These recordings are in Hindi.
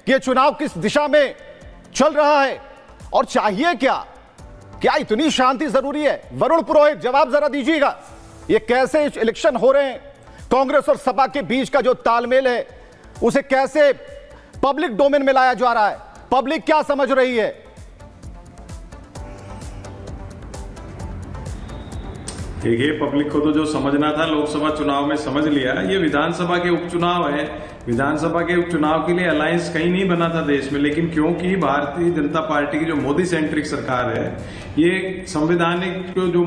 कि ये चुनाव किस दिशा में चल रहा है और चाहिए क्या? क्या इतनी शांति जरूरी है? वरुण पुरोहित, जवाब जरा दीजिएगा। ये कैसे इलेक्शन हो रहे हैं? कांग्रेस और सपा के बीच का जो तालमेल है उसे कैसे पब्लिक डोमेन में लाया जा रहा है? पब्लिक क्या समझ रही है? देखिए, पब्लिक को तो जो समझना था लोकसभा चुनाव में समझ लिया। ये विधानसभा के उपचुनाव है। विधानसभा के उपचुनाव के लिए अलायंस कहीं नहीं बना था देश में, लेकिन क्योंकि भारतीय जनता पार्टी की जो मोदी सेंट्रिक सरकार है, ये संवैधानिक जो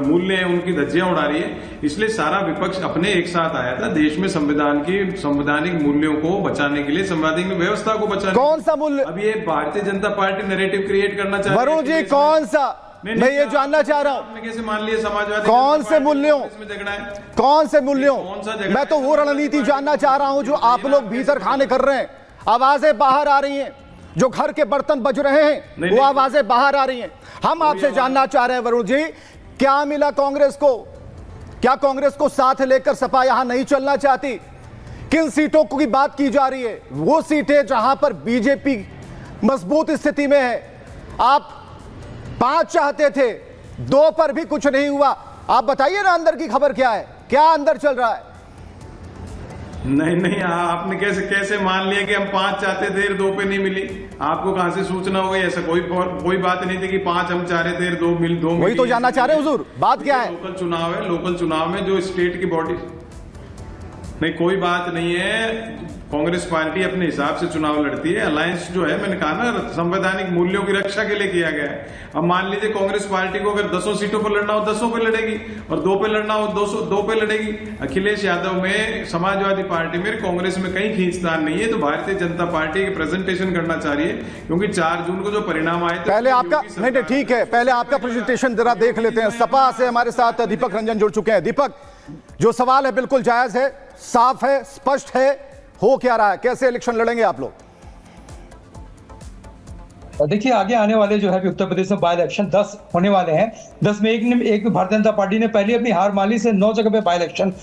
मूल्य है उनकी धज्जियां उड़ा रही है, इसलिए सारा विपक्ष अपने एक साथ आया था देश में संवैधानिक मूल्यों को बचाने के लिए, संवैधानिक व्यवस्था को बचाने। कौन सा मूल्य? अब ये Bharatiya Janata party narrative create करना चाह रही है। वरुण जी, कौन सा? मैं ये जानना चाह रहा हूं, कैसे मान लिया समाजवादी कौन से मूल्यों? कौन से मूल्यों? मैं तो वो रणनीति जानना चाह रहा हूं जो आप लोग भीतर खाने कर रहे हैं। आवाजें बाहर आ रही हैं, जो घर के बर्तन बज रहे हैं वो आवाजें बाहर आ रही हैं। हम आपसे जानना चाह रहे हैं वरुण जी, क्या मिला कांग्रेस को? क्या कांग्रेस को साथ लेकर सपा यहां नहीं चलना चाहती? किन सीटों की बात की जा रही है? वो सीटें जहां पर बीजेपी मजबूत स्थिति में है। आप 5 चाहते थे, 2 पर भी कुछ नहीं हुआ। आप बताइए ना, अंदर की खबर क्या है? क्या अंदर चल रहा है? नहीं, आपने कैसे मान लिया कि हम 5 चाहते थे, 2 पे नहीं मिली? आपको कहां से सूचना हो गई? ऐसा कोई बात नहीं थी कि 5 हम चाह रहे थे, 2 मिली। वही तो जानना चाह रहे हैं हुजूर, बात क्या है? लोकल चुनाव है, लोकल चुनाव में जो स्टेट की बॉडी, नहीं कोई बात नहीं है। कांग्रेस पार्टी अपने हिसाब से चुनाव लड़ती है। अलायंस जो है, मैंने कहा ना, संवैधानिक मूल्यों की रक्षा के लिए किया गया है। अब मान लीजिए कांग्रेस पार्टी को अगर 10 सीटों पर लड़ना हो 10 पे लड़ेगी, और 2 पे लड़ना हो 2 पे लड़ेगी। अखिलेश यादव में, समाजवादी पार्टी में, कांग्रेस में कहीं खींचतान नहीं है। तो भारतीय जनता पार्टी की प्रेजेंटेशन करना चाह रही है, क्योंकि 4 जून को जो परिणाम आए थे, पहले आपका नहीं, ठीक है, पहले आपका प्रेजेंटेशन जरा देख लेते हैं। सपा से हमारे साथ दीपक रंजन जुड़ चुके हैं। दीपक, जो सवाल है बिल्कुल जायज है, साफ है, स्पष्ट है। हो क्या रहा है? कैसे इलेक्शन लड़ेंगे आप लोग? देखिए, आगे आने वाले जो है उत्तर प्रदेश में बाय इलेक्शन 10 होने वाले हैं। 10 में एक भारतीय जनता पार्टी ने पहले अपनी हार मान ली से 9 जगह पे बाय इलेक्शन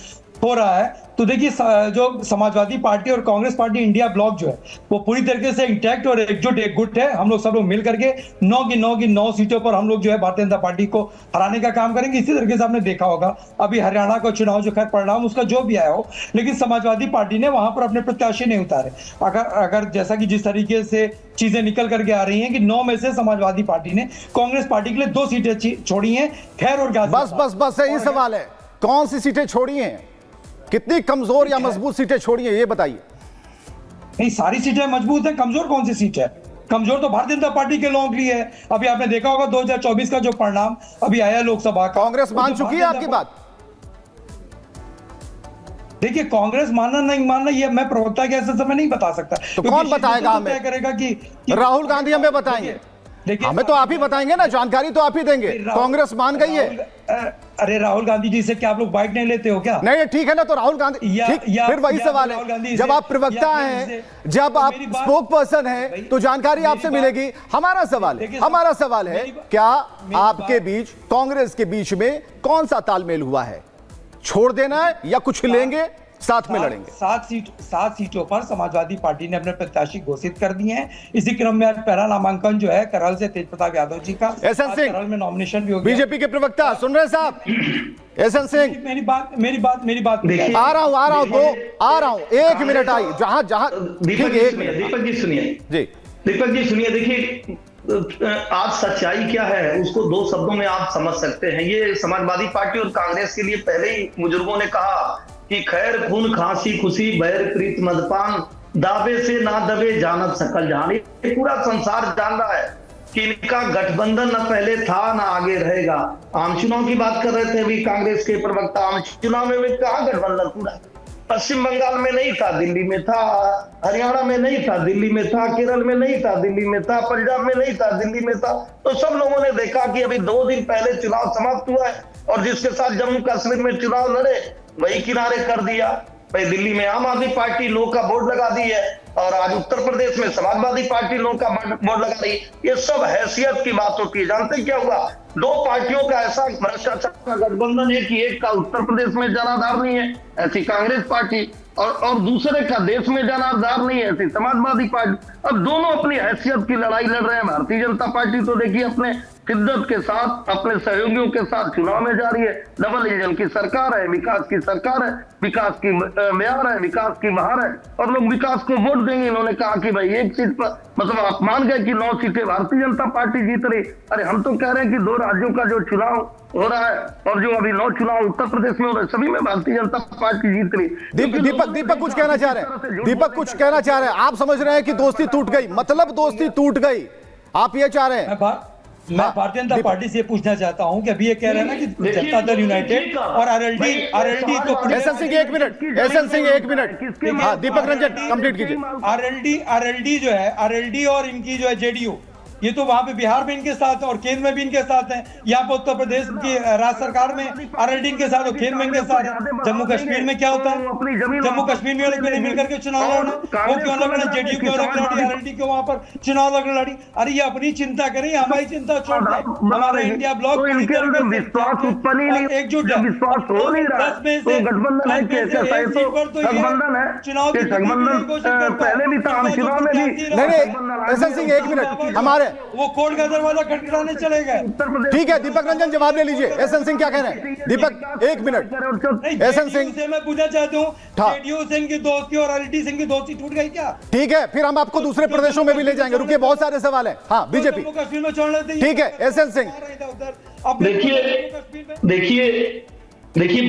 हो रहा है। तो देखिए, जो समाजवादी पार्टी और कांग्रेस पार्टी इंडिया ब्लॉक जो है वो पूरी तरीके से इंटैक्ट और एकजुट है। हम लोग सब लोग मिल करके 9 की 9 सीटों पर हम लोग जो है भारतीय जनता पार्टी को हराने का काम करेंगे। इसी तरीके से आपने देखा होगा अभी हरियाणा का चुनाव, जो खैर परिणाम उसका जो भी आया हो, लेकिन समाजवादी पार्टी ने वहां पर अपने प्रत्याशी नहीं उतारे। अगर जैसा कि जिस तरीके से चीजें निकल करके आ रही हैं कि 9 में से समाजवादी पार्टी ने कांग्रेस पार्टी के लिए 2 सीटें छोड़ी हैं, खैर और गाजियाबाद। बस यही सवाल है, कौन सी सीटें छोड़ी हैं? कितनी कमजोर या मजबूत सीटें छोड़ी हैं, ये बताइए। नहीं, सारी सीटें मजबूत है। कमजोर कौन सी सीट है? कमजोर तो भारतीय जनता पार्टी के लोगों के लिए है। अभी आपने देखा होगा 2024 का जो परिणाम अभी आया लोकसभा का, कांग्रेस मान चुकी है आपकी बात? देखिए, कांग्रेस मानना नहीं मानना ये मैं प्रवक्ता के ऐसे समय नहीं बता सकता। तो कौन बताएगा हमें? तय करेगा कि राहुल गांधी हमें बताएंगे? हमें तो आप ही बताएंगे ना, जानकारी तो आप ही देंगे। कांग्रेस मान गई है। अरे राहुल गांधी जी से क्या आप लोग बाइट नहीं लेते हो क्या? नहीं, ठीक है ना, तो राहुल गांधी फिर वही सवाल है। जब आप प्रवक्ता हैं, जब आप स्पोक पर्सन हैं, तो जानकारी आपसे मिलेगी। हमारा सवाल है क्या आपके बीच, कांग्रेस के बीच में कौन सा तालमेल हुआ है? छोड़ देना है या कुछ लेंगे, साथ में लड़ेंगे? 7 सीटों पर समाजवादी पार्टी ने अपने प्रत्याशी घोषित कर दिए हैं। इसी क्रम में आज पहला नामांकन जो है करल से तेज प्रताप यादव जी का, एसएन सिंह करल में नॉमिनेशन भी हो गया। बीजेपी के प्रवक्ता सुन रहे हैं साहब? एसएन सिंह, मेरी बात आ रहा हूं 1 मिनट आई, जहां दीपक जी सुनिए देखिए, आज सच्चाई क्या है उसको 2 शब्दों में आप समझ सकते हैं। ये समाजवादी पार्टी और कांग्रेस के लिए पहले ही बुजुर्गों ने कहा कि खैर खून खांसी खुशी बैर प्रीत मदपान, दावे से ना दबे जानत सकल जान। ये पूरा संसार जान रहा है कि इनका गठबंधन न पहले था न आगे रहेगा। आम चुनाव की बात कर रहे थे अभी कांग्रेस के प्रवक्ता, आम चुनाव में कहा गठबंधन पूरा? पश्चिम बंगाल में नहीं था, दिल्ली में था। हरियाणा में नहीं था, दिल्ली में था। केरल में नहीं था, दिल्ली में था। पंजाब में नहीं था, दिल्ली में था। तो सब लोगों ने देखा कि अभी 2 दिन पहले चुनाव समाप्त हुआ है, और जिसके साथ जम्मू कश्मीर में चुनाव लड़े वही किनारे कर दिया। भाई, दिल्ली में आम आदमी पार्टी लोग का बोर्ड लगा दी है, और आज उत्तर प्रदेश में समाजवादी पार्टी लोग का बोर्ड लगा रही है। ये सब हैसियत की बात होती है। जानते क्या हुआ? दो पार्टियों का ऐसा भ्रष्टाचार का गठबंधन है कि एक का उत्तर प्रदेश में जनाधार नहीं है, ऐसी कांग्रेस पार्टी, और दूसरे का देश में जनाधार नहीं है, ऐसी समाजवादी पार्टी। अब दोनों अपनी हैसियत की लड़ाई लड़ रहे हैं। भारतीय जनता पार्टी तो देखिए अपने शिद्दत के साथ, अपने सहयोगियों के साथ चुनाव में जा रही है। डबल इंजन की सरकार है, विकास की सरकार है, विकास की म्यार है, विकास की बहार है, और लोग विकास को वोट देंगे। इन्होंने कहा कि भाई एक सीट पर, मतलब आप मान गए कि 9 सीटें भारतीय जनता पार्टी जीत रही। अरे हम तो कह रहे हैं कि 2 राज्यों का जो चुनाव हो रहा है और जो अभी 9 चुनाव उत्तर प्रदेश में हो रहे हैं, सभी में भारतीय जनता पार्टी जीत रही। दीपक कुछ कहना चाह रहे हैं, दीपक कुछ कहना चाह रहे हैं। आप समझ रहे हैं कि दोस्ती टूट गई, मतलब दोस्ती टूट गई, आप ये चाह रहे हैं? मैं भारतीय जनता पार्टी से पूछना चाहता हूं कि अभी ये कह रहे हैं ना कि जनता दल यूनाइटेड और आरएलडी को, एसएन सिंह एक मिनट, हाँ दीपक रंजन कंप्लीट कीजिए। आरएलडी जो है, आरएलडी और इनकी जो है जेडीयू, ये तो वहां पे बिहार में इनके साथ है और केंद्र में भी इनके साथ है। यहाँ पे उत्तर प्रदेश की राज्य सरकार में आरएलडी इनके साथ और केंद्र में इनके साथ है। जम्मू कश्मीर में क्या होता है? जम्मू कश्मीर में लोग मिलकर के चुनाव लड़ना, वो क्यों लड़ रहे? जेडीयू क्यों लड़ी, आरएलडी क्यों वहां पर चुनाव लड़ी? अरे ये अपनी चिंता करें, हमारी चिंता छोड़ दें। हमारा इंडिया ब्लॉक एकजुट चुनाव एसएन सिंह एक मिनट, हमारे वो कोर्ट का दरवाजा खटखटाने चले गए। ठीक है, दीपक रंजन जवाब ले लीजिए। एसएन सिंह क्या कह रहे हैं? दीपक एक मिनट, एसएन सिंह से मैं पूछना चाहता हूँ, जेडीयू सिंह की दोस्ती और आरएलडी सिंह की दोस्ती टूट गई क्या? ठीक है, फिर हम आपको दूसरे प्रदेशों में भी ले जाएंगे, रुकिए बहुत सारे सवाल हैं। हाँ बीजेपी जम्मू कश्मीर में छोड़ लेते हैं। ठीक है एसएन सिंह, देखिए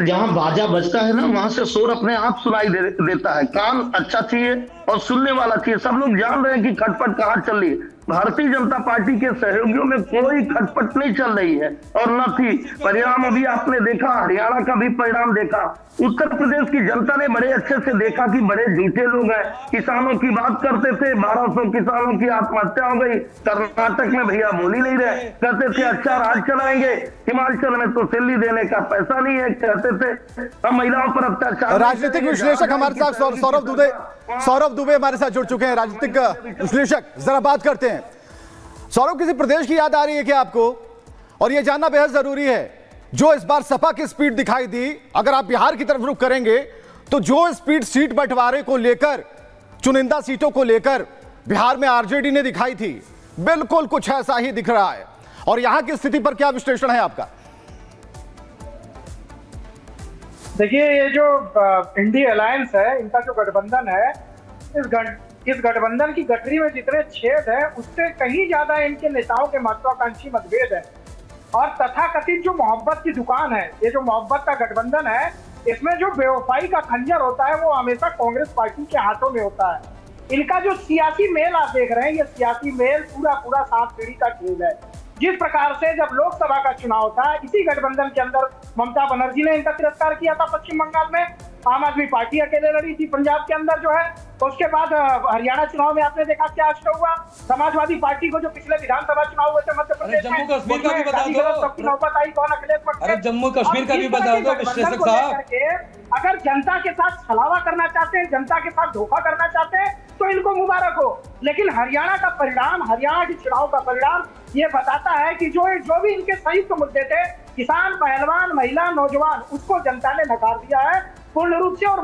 जहां बाजा बजता है ना, वहां से शोर अपने आप सुनाई देता है। कान अच्छा चाहिए और सुनने वाला चाहिए। सब लोग जान रहे हैं कि खटपट कहां चल रही है। भारतीय जनता पार्टी के सहयोगियों में कोई खटपट नहीं चल रही है और न थी। परिणाम अभी आपने देखा, हरियाणा का भी परिणाम देखा। उत्तर प्रदेश की जनता ने बड़े अच्छे से देखा कि बड़े झूठे लोग हैं। किसानों की बात करते थे, 1200 किसानों की आत्महत्या हो गई। कर्नाटक में भैया बोल ही नहीं रहे, कहते थे अच्छा राज चलाएंगे। हिमाचल में तो सैलरी देने का पैसा नहीं है, कहते थे हम महिलाओं पर अत्याचार। राजनीतिक विश्लेषक हमारे साथ सौरभ दुबे हमारे साथ जुड़ चुके हैं, राजनीतिक विश्लेषक। जरा बात करते हैं सौरभ, किसी प्रदेश की याद आ रही है क्या आपको? और यह जानना बेहद जरूरी है, जो इस बार सपा की स्पीड दिखाई दी, अगर आप बिहार की तरफ रुख करेंगे तो जो स्पीड सीट बंटवारे को लेकर, चुनिंदा सीटों को लेकर बिहार में आरजेडी ने दिखाई थी, बिल्कुल कुछ ऐसा ही दिख रहा है। और यहां की स्थिति पर क्या विश्लेषण है आपका? देखिए, ये जो इंडी अलायंस है, इनका जो गठबंधन है, इस गठबंधन की गठरी में जितने छेद है, उससे कहीं ज्यादा इनके नेताओं के महत्वाकांक्षी मतभेद है। और तथाकथित जो मोहब्बत की दुकान है, ये जो मोहब्बत का गठबंधन है, इसमें जो बेवफाई का खंजर होता है वो हमेशा कांग्रेस पार्टी के हाथों में होता है। इनका जो सियासी मेल आप देख रहे हैं, ये सियासी मेल पूरा 7 पीढ़ी का खेल है। जिस प्रकार से जब लोकसभा का चुनाव था, इसी गठबंधन के अंदर ममता बनर्जी ने इनका तिरस्कार किया था पश्चिम बंगाल में, आम आदमी पार्टी अकेले लड़ी थी पंजाब के अंदर जो है। तो उसके बाद हरियाणा चुनाव में आपने देखा क्या अष्ट हुआ। समाजवादी पार्टी को जो पिछले विधानसभा चुनाव हुए थे मध्य प्रदेश में, जम्मू कश्मीर का भी बता दो, नौबत आई कौन अखिलेश पटेल। अरे जम्मू कश्मीर का भी बता दो विश्लेषक साहब। अगर जनता के साथ छलावा करना चाहते हैं, जनता के साथ धोखा करना चाहते हैं, तो इनको मुबारक हो। लेकिन हरियाणा का परिणाम, हरियाणा के चुनाव का परिणाम ये बताता है कि जो भी इनके संयुक्त मुद्दे थे, किसान, पहलवान, महिला, नौजवान, उसको जनता ने नकार दिया है पूर्ण रूप से। और